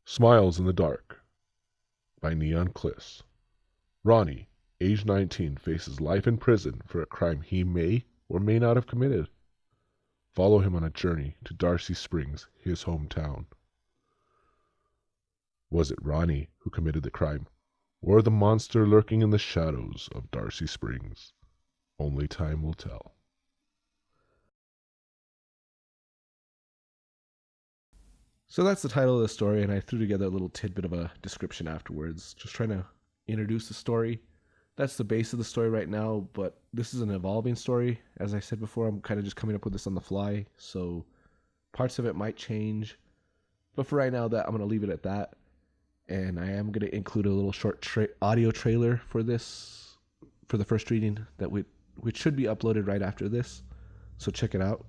Smiles in the Dark by Neon Kliss. Ronnie, age 19, faces life in prison for a crime he may or may not have committed. Follow him on a journey to Darcy Springs, his hometown. Was it Ronnie who committed the crime, or the monster lurking in the shadows of Darcy Springs? Only time will tell. So that's the title of the story, and I threw together a little tidbit of a description afterwards, just trying to introduce the story. That's the base of the story right now, but this is an evolving story. As I said before, I'm kind of just coming up with this on the fly, so parts of it might change. But for right now, that I'm going to leave it at that. And I am going to include a little short audio trailer for this, for the first reading, which should be uploaded right after this. So check it out.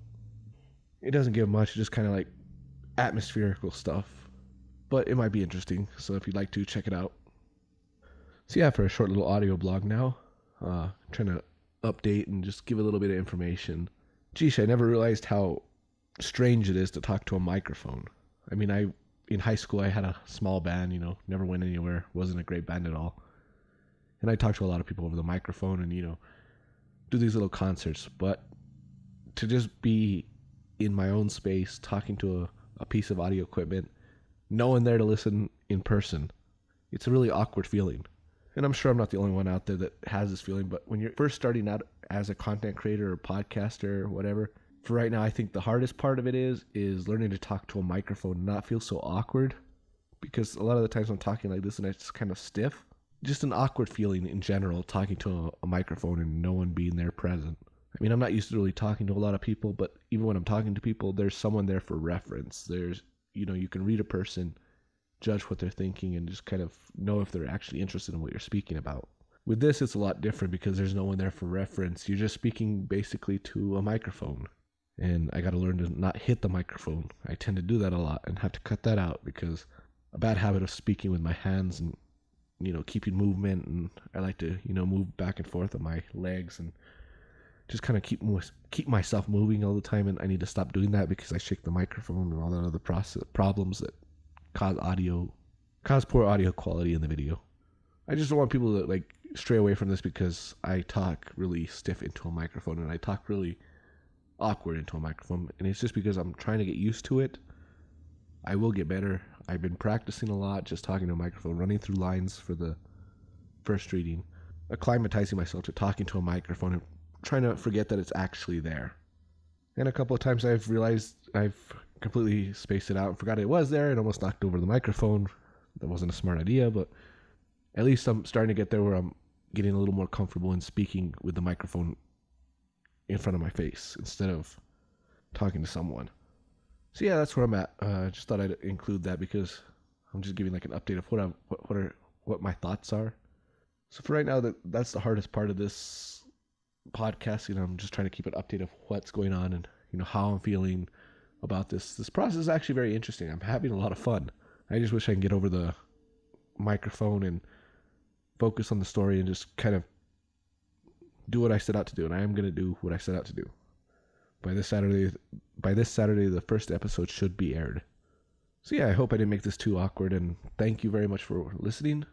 It doesn't give much, just kind of like atmospherical stuff, but it might be interesting. So if you'd like to, check it out. So yeah, for a short little audio blog now, trying to update and just give a little bit of information. Geesh, I never realized how strange it is to talk to a microphone. I mean, in high school I had a small band, never went anywhere, wasn't a great band at all. And I talked to a lot of people over the microphone and, do these little concerts. But to just be in my own space talking to a piece of audio equipment, no one there to listen in person, it's a really awkward feeling. And I'm sure I'm not the only one out there that has this feeling, but when you're first starting out as a content creator or podcaster or whatever, for right now, I think the hardest part of it is learning to talk to a microphone and not feel so awkward, because a lot of the times I'm talking like this and it's kind of stiff. Just an awkward feeling in general, talking to a microphone and no one being there present. I mean, I'm not used to really talking to a lot of people, but even when I'm talking to people, there's someone there for reference. There's, you can read a person, judge what they're thinking, and just kind of know if they're actually interested in what you're speaking about. With this, it's a lot different because there's no one there for reference. You're just speaking basically to a microphone. And I got to learn to not hit the microphone. I tend to do that a lot and have to cut that out because a bad habit of speaking with my hands and, keeping movement. And I like to, move back and forth on my legs and just kind of keep myself moving all the time. And I need to stop doing that because I shake the microphone and all that other problems that cause poor audio quality in the video. I just don't want people to stray away from this because I talk really stiff into a microphone and I talk really awkward into a microphone, and it's just because I'm trying to get used to it. I will get better. I've been practicing a lot, just talking to a microphone, running through lines for the first reading, acclimatizing myself to talking to a microphone and trying to forget that it's actually there. And a couple of times I've realized I've completely spaced it out and forgot it was there and almost knocked over the microphone. That wasn't a smart idea, but at least I'm starting to get there where I'm getting a little more comfortable in speaking with the microphone in front of my face instead of talking to someone. So yeah, that's where I'm at. Just thought I'd include that because I'm just giving an update of what my thoughts are. So for right now, that's the hardest part of this podcast. I'm just trying to keep an update of what's going on and how I'm feeling about this. This process is actually very interesting. I'm having a lot of fun. I just wish I can get over the microphone and focus on the story and just kind of do what I set out to do, and I am going to do what I set out to do. By this Saturday, the first episode should be aired. So yeah, I hope I didn't make this too awkward, and thank you very much for listening,